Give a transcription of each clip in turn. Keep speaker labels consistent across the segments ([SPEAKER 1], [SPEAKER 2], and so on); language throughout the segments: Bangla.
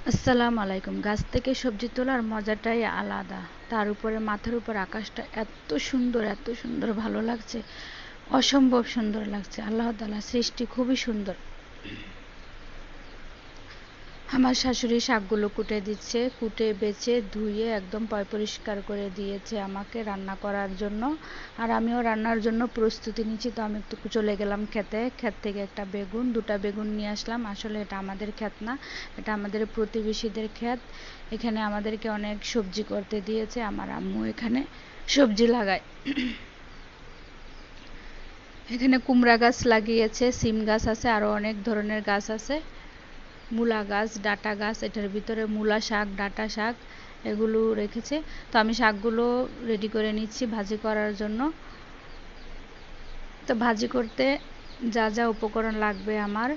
[SPEAKER 1] আসসালামু আলাইকুম। গাছ থেকে সবজি তোলার মজাটাই আলাদা। তার উপরে মাথার উপর আকাশটা এত সুন্দর ভালো লাগছে, অসম্ভব সুন্দর লাগছে। আল্লাহ তাআলার সৃষ্টি খুবই সুন্দর। আমার শাশুড়ি শাকগুলো কুটে দিচ্ছে, কুটে বেছে ধুয়ে একদম পরিষ্কার করে দিয়েছে আমাকে রান্না করার জন্য। আর আমিও রান্নার জন্য প্রস্তুতি নিচ্ছি। তো আমি একটু চলে গেলাম ক্ষেতে। ক্ষেত থেকে দুটা বেগুন নিয়ে আসলাম। আসলে এটা আমাদের ক্ষেত না, এটা আমাদের প্রতিবেশীদের ক্ষেত। এখানে আমাদেরকে অনেক সবজি করতে দিয়েছে। আমার আম্মু এখানে সবজি লাগায়। এখানে কুমড়া গাছ লাগিয়েছে, সিম গাছ আছে, আরো অনেক ধরনের গাছ আছে। মূলা গাছ, ডাঁটা গাছ, এটার ভিতরে মূলা শাক, ডাঁটা শাক এগুলো রেখেছে। তো আমি শাকগুলো রেডি করে নিচ্ছি ভাজি করার জন্য। তো ভাজি করতে যা যা উপকরণ লাগবে আমার,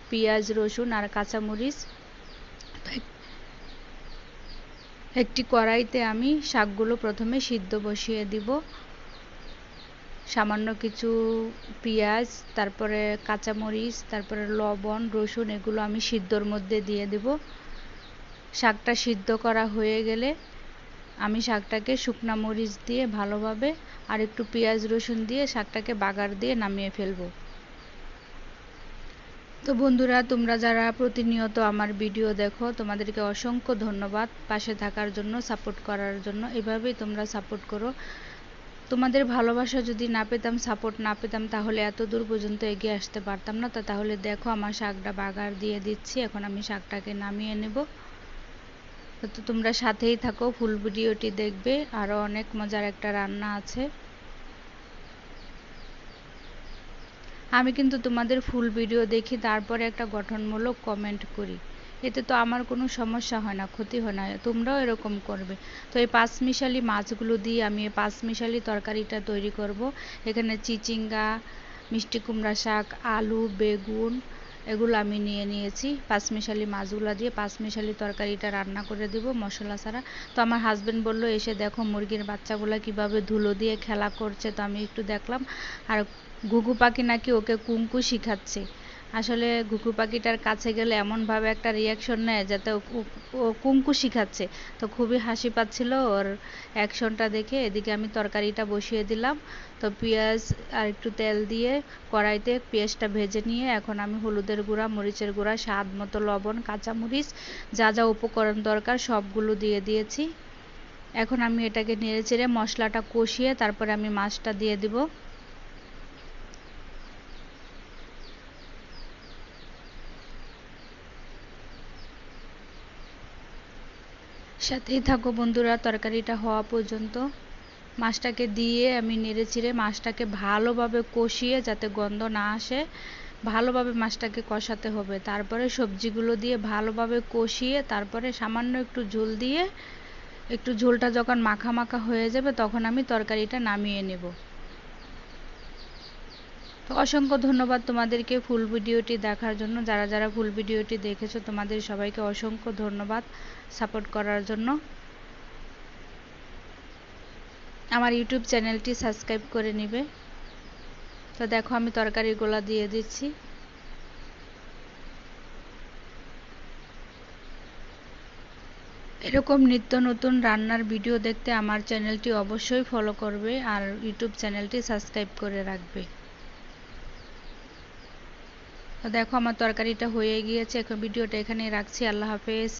[SPEAKER 1] পেঁয়াজ, রসুন আর কাঁচামরিচ। একটি কড়াইতে আমি শাকগুলো প্রথমে সিদ্ধ বসিয়ে দিব। সামান্য কিছু পেঁয়াজ, তারপরে কাঁচামরিচ, তারপরে লবণ, রসুন এগুলো আমি সিদ্ধর মধ্যে দিয়ে দেব। শাকটা সিদ্ধ করা হয়ে গেলে আমি শাকটাকে শুকনা মরিচ দিয়ে ভালোভাবে আর একটু পেঁয়াজ রসুন দিয়ে শাকটাকে বাগার দিয়ে নামিয়ে ফেলবো। তো বন্ধুরা, তোমরা যারা প্রতিনিয়ত আমার ভিডিও দেখো তোমাদেরকে অসংখ্য ধন্যবাদ পাশে থাকার জন্য, সাপোর্ট করার জন্য। এভাবেই তোমরা সাপোর্ট করো। তোমাদের ভালোবাসা যদি না পেতাম, সাপোর্ট না পেতাম, তাহলে এত দূর পর্যন্ত এগিয়ে আসতে পারতাম না। তাহলে দেখো আমার শাকটা বাগার দিয়ে দিচ্ছি। এখন আমি শাকটাকে নামিয়ে নেব। তো তোমরা সাথেই থাকো, ফুল ভিডিওটি দেখবে। আরো অনেক মজার একটা রান্না আছে। আমি কিন্তু তোমাদের ফুল ভিডিও দেখি, তারপরে একটা গঠনমূলক কমেন্ট করি। এতে তো আমার কোনো সমস্যা হয় না, ক্ষতি হয় না। তোমরাও এরকম করবে। তো এই পাঁচমিশালি মাছগুলো দিয়ে আমি এই পাঁচমিশালি তরকারিটা তৈরি করব। এখানে চিচিঙ্গা, মিষ্টি কুমড়া শাক, আলু, বেগুন এগুলো আমি নিয়ে নিয়েছি। পাঁচমিশালি মাছগুলো দিয়ে পাঁচমিশালি তরকারিটা রান্না করে দেব মশলা ছাড়া। তো আমার হাজবেন্ড বলল, এসে দেখো মুরগির বাচ্চাগুলো কিভাবে ধুলো দিয়ে খেলা করছে। তো আমি একটু দেখলাম। আর ঘুঘু পাখি নাকি ওকে কুংফু শিখাচ্ছে। আসলে ঘুঘু পাখিটার কাছে গেলে এমনভাবে একটা রিয়াকশন নেয় যাতে ও কুংফু শিখাচ্ছে। তো খুবই হাসি পাচ্ছিল ওর অ্যাকশনটা দেখে। এদিকে আমি তরকারিটা বসিয়ে দিলাম। তো পেঁয়াজ আর একটু তেল দিয়ে কড়াইতে পেঁয়াজটা ভেজে নিয়ে এখন আমি হলুদের গুঁড়া, মরিচের গুঁড়া, স্বাদ মতো লবণ, কাঁচামরিচ, যা যা উপকরণ দরকার সবগুলো দিয়ে দিয়েছি। এখন আমি এটাকে নেড়েচেড়ে মশলাটা কষিয়ে তারপরে আমি মাছটা দিয়ে দিব। সাথেই থাকো বন্ধুরা তরকারিটা হওয়া পর্যন্ত। মাছটাকে দিয়ে আমি নেড়েচেড়ে মাছটাকে ভালোভাবে কষিয়ে, যাতে গন্ধ না আসে, ভালোভাবে মাছটাকে কষাতে হবে। তারপরে সবজিগুলো দিয়ে ভালোভাবে কষিয়ে তারপরে সামান্য একটু ঝোল দিয়ে, একটু ঝোলটা যখন মাখা মাখা হয়ে যাবে তখন আমি তরকারিটা নামিয়ে নেব। তো অসংখ্য ধন্যবাদ তোমাদেরকে ফুল ভিডিওটি দেখার জন্য। যারা যারা ফুল ভিডিওটি দেখেছো তোমাদের সবাইকে অসংখ্য ধন্যবাদ সাপোর্ট করার জন্য। আমার ইউটিউব চ্যানেলটি সাবস্ক্রাইব করে নিবে। তো দেখো আমি তরকারিগুলো দিয়ে দিচ্ছি। এরকম নিত্য নতুন রান্নার ভিডিও দেখতে আমার চ্যানেলটি অবশ্যই ফলো করবে আর ইউটিউব চ্যানেলটি সাবস্ক্রাইব করে রাখবে। তো দেখো আমার তরকারিটা হয়ে গিয়েছে। এখন ভিডিওটা এখানেই রাখছি। আল্লাহ হাফেজ।